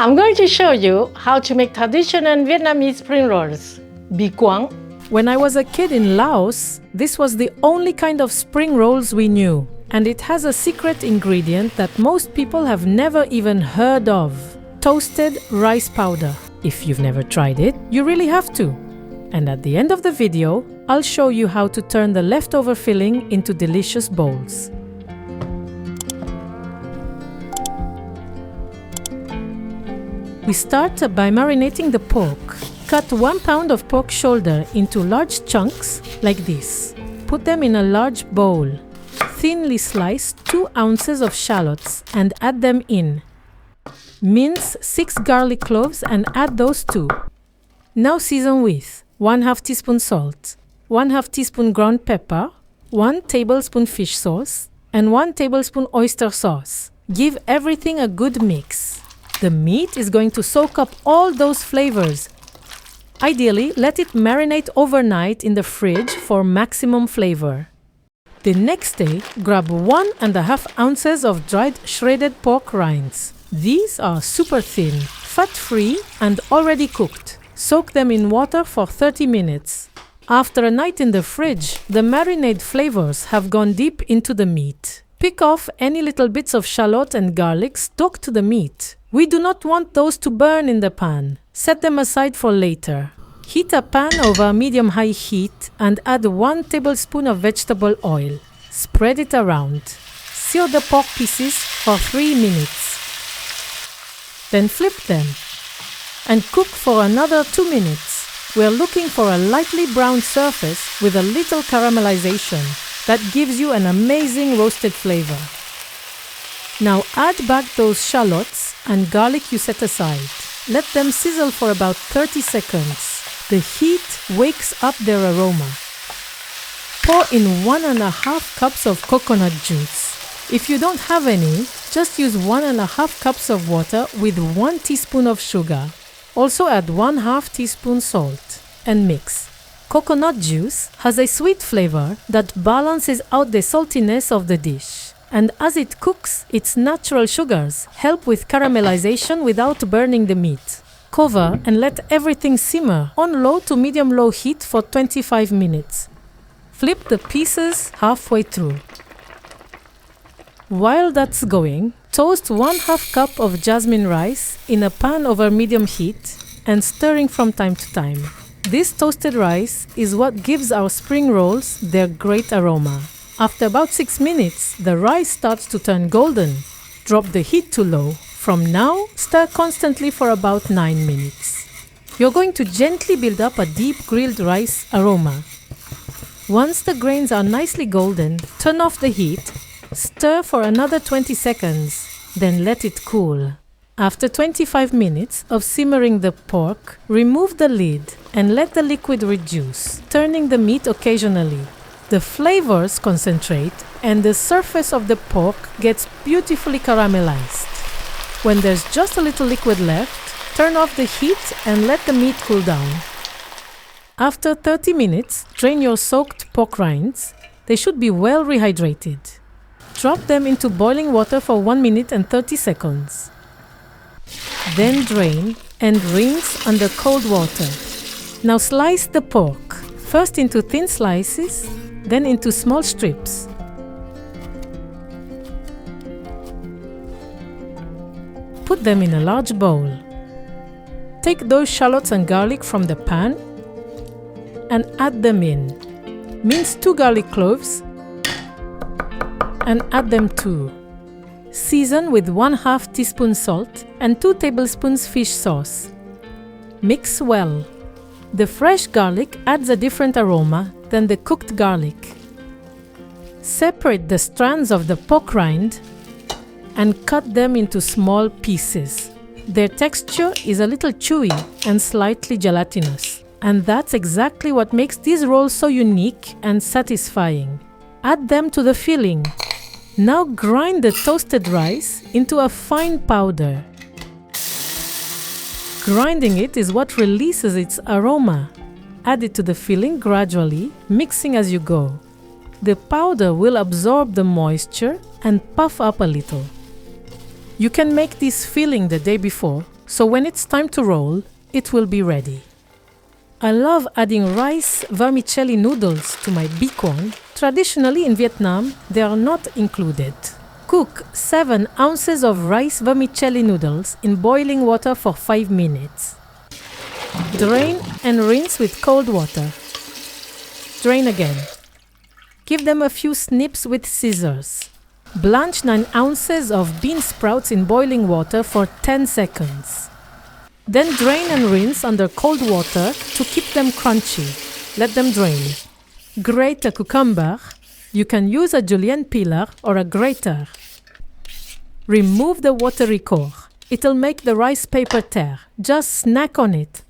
I'm going to show you how to make traditional Vietnamese spring rolls, bì Cuon. When I was a kid in Laos, this was the only kind of spring rolls we knew. And it has a secret ingredient that most people have never even heard of: toasted rice powder. If you've never tried it, you really have to. And at the end of the video, I'll show you how to turn the leftover filling into delicious bowls. We start by marinating the pork. Cut 1 pound of pork shoulder into large chunks like this. Put them in a large bowl. Thinly slice 2 ounces of shallots and add them in. Mince 6 garlic cloves and add those too. Now season with 1/2 teaspoon salt, 1/2 teaspoon ground pepper, 1 tablespoon fish sauce, and 1 tablespoon oyster sauce. Give everything a good mix. The meat is going to soak up all those flavors. Ideally, let it marinate overnight in the fridge for maximum flavor. The next day, grab 1.5 ounces of dried shredded pork rinds. These are super thin, fat-free, and already cooked. Soak them in water for 30 minutes. After a night in the fridge, the marinade flavors have gone deep into the meat. Pick off any little bits of shallot and garlic stuck to the meat. We do not want those to burn in the pan. Set them aside for later. Heat a pan over medium-high heat and add 1 tablespoon of vegetable oil. Spread it around. Sear the pork pieces for 3 minutes. Then flip them and cook for another 2 minutes. We are looking for a lightly browned surface with a little caramelization that gives you an amazing roasted flavor. Now add back those shallots and garlic you set aside. Let them sizzle for about 30 seconds. The heat wakes up their aroma. Pour in 1.5 cups of coconut juice. If you don't have any, just use 1.5 cups of water with 1 teaspoon of sugar. Also add 1/2 teaspoon salt and mix. Coconut juice has a sweet flavor that balances out the saltiness of the dish. And as it cooks, its natural sugars help with caramelization without burning the meat. Cover and let everything simmer on low to medium-low heat for 25 minutes. Flip the pieces halfway through. While that's going, toast 1/2 cup of jasmine rice in a pan over medium heat and stirring from time to time. This toasted rice is what gives our spring rolls their great aroma. After about 6 minutes, the rice starts to turn golden. Drop the heat to low. From now, stir constantly for about 9 minutes. You're going to gently build up a deep grilled rice aroma. Once the grains are nicely golden, turn off the heat, stir for another 20 seconds, then let it cool. After 25 minutes of simmering the pork, remove the lid and let the liquid reduce, turning the meat occasionally. The flavors concentrate and the surface of the pork gets beautifully caramelized. When there's just a little liquid left, turn off the heat and let the meat cool down. After 30 minutes, drain your soaked pork rinds. They should be well rehydrated. Drop them into boiling water for 1 minute and 30 seconds. Then drain and rinse under cold water. Now slice the pork, first into thin slices, then into small strips. Put them in a large bowl. Take those shallots and garlic from the pan and add them in. Mince 2 garlic cloves and add them too. Season with 1/2 teaspoon salt and 2 tablespoons fish sauce. Mix well. The fresh garlic adds a different aroma than the cooked garlic. Separate the strands of the pork rind and cut them into small pieces. Their texture is a little chewy and slightly gelatinous, and that's exactly what makes these rolls so unique and satisfying. Add them to the filling. Now grind the toasted rice into a fine powder. Grinding it is what releases its aroma. Add it to the filling gradually, mixing as you go. The powder will absorb the moisture and puff up a little. You can make this filling the day before, so when it's time to roll, it will be ready. I love adding rice vermicelli noodles to my Cuon. Traditionally in Vietnam, they are not included. Cook 7 ounces of rice vermicelli noodles in boiling water for 5 minutes. Drain and rinse with cold water. Drain again. Give them a few snips with scissors. Blanch 9 ounces of bean sprouts in boiling water for 10 seconds. Then drain and rinse under cold water to keep them crunchy. Let them drain. Grate a cucumber. You can use a julienne peeler or a grater. Remove the watery core. It'll make the rice paper tear. Just snack on it.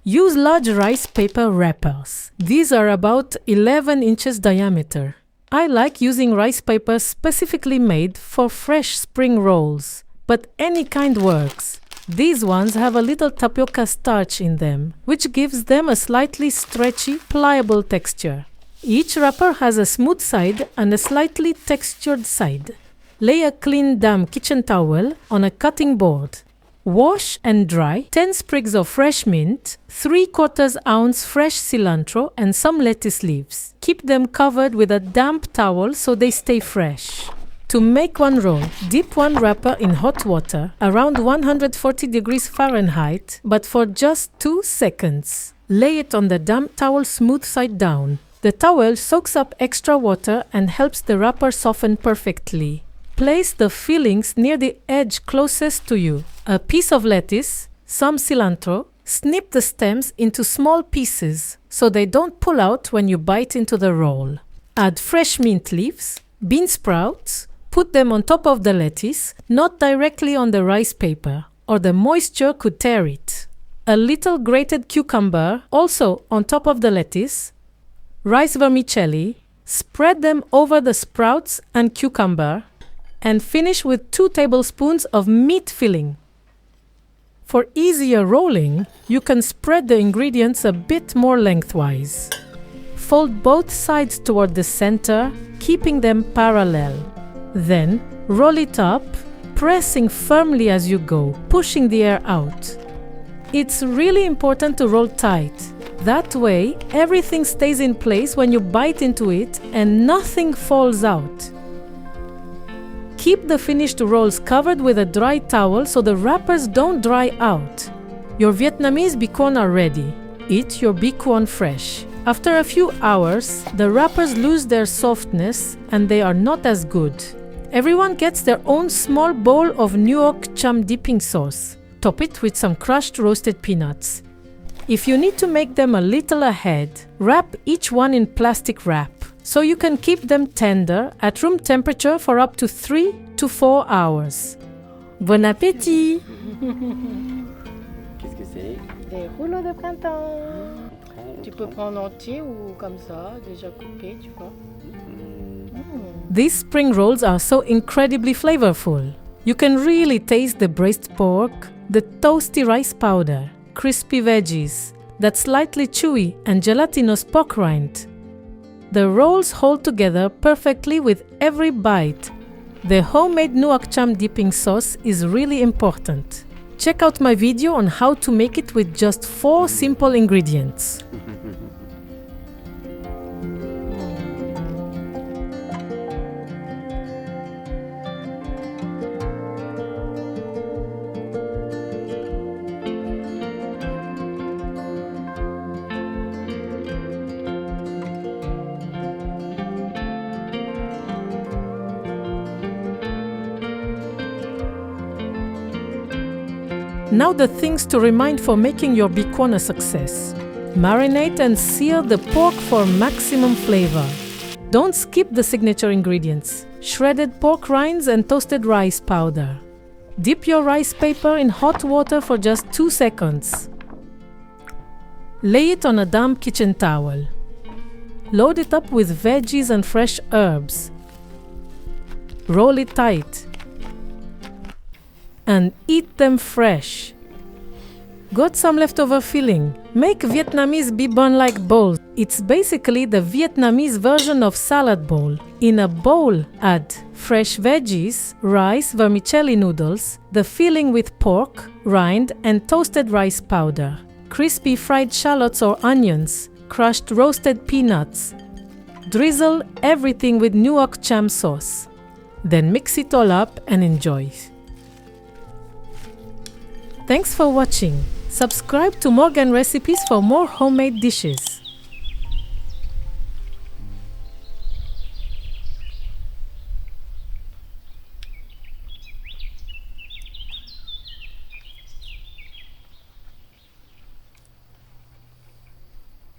Use large rice paper wrappers. These are about 11 inches diameter. I like using rice paper specifically made for fresh spring rolls, but any kind works. These ones have a little tapioca starch in them, which gives them a slightly stretchy, pliable texture. Each wrapper has a smooth side and a slightly textured side. Lay a clean damp kitchen towel on a cutting board. Wash and dry 10 sprigs of fresh mint, 3/4 ounce fresh cilantro and some lettuce leaves. Keep them covered with a damp towel so they stay fresh. To make one roll, dip one wrapper in hot water around 140 degrees Fahrenheit, but for just 2 seconds. Lay it on the damp towel smooth side down. The towel soaks up extra water and helps the wrapper soften perfectly. Place the fillings near the edge closest to you. A piece of lettuce, some cilantro. Snip the stems into small pieces so they don't pull out when you bite into the roll. Add fresh mint leaves, bean sprouts. Put them on top of the lettuce, not directly on the rice paper, or the moisture could tear it. A little grated cucumber also on top of the lettuce. Rice vermicelli. Spread them over the sprouts and cucumber. And finish with 2 tablespoons of meat filling. For easier rolling, you can spread the ingredients a bit more lengthwise. Fold both sides toward the center, keeping them parallel. Then, roll it up, pressing firmly as you go, pushing the air out. It's really important to roll tight. That way, everything stays in place when you bite into it and nothing falls out. Keep the finished rolls covered with a dry towel so the wrappers don't dry out. Your Vietnamese Cuon are ready. Eat your Cuon fresh. After a few hours, the wrappers lose their softness and they are not as good. Everyone gets their own small bowl of Nuoc cham dipping sauce. Top it with some crushed roasted peanuts. If you need to make them a little ahead, wrap each one in plastic wrap, so you can keep them tender at room temperature for up to 3 to 4 hours. Bon appétit! Qu'est-ce que c'est? Des rouleaux de printemps. Tu peux prendre entier ou comme ça, déjà coupé, tu vois. These spring rolls are so incredibly flavorful. You can really taste the braised pork, the toasty rice powder, crispy veggies, that slightly chewy and gelatinous pork rind. The rolls hold together perfectly with every bite. The homemade Nuoc cham dipping sauce is really important. Check out my video on how to make it with just 4 simple ingredients. Now the things to remind for making your Cuon a success. Marinate and sear the pork for maximum flavor. Don't skip the signature ingredients: shredded pork rinds and toasted rice powder. Dip your rice paper in hot water for just 2 seconds. Lay it on a damp kitchen towel. Load it up with veggies and fresh herbs. Roll it tight. And eat them fresh. Got some leftover filling? Make Vietnamese bun-like bowls. It's basically the Vietnamese version of salad bowl. In a bowl, add fresh veggies, rice, vermicelli noodles, the filling with pork, rind, and toasted rice powder, crispy fried shallots or onions, crushed roasted peanuts. Drizzle everything with Nuoc cham sauce. Then mix it all up and enjoy. Thanks for watching. Subscribe to Morgan Recipes for more homemade dishes.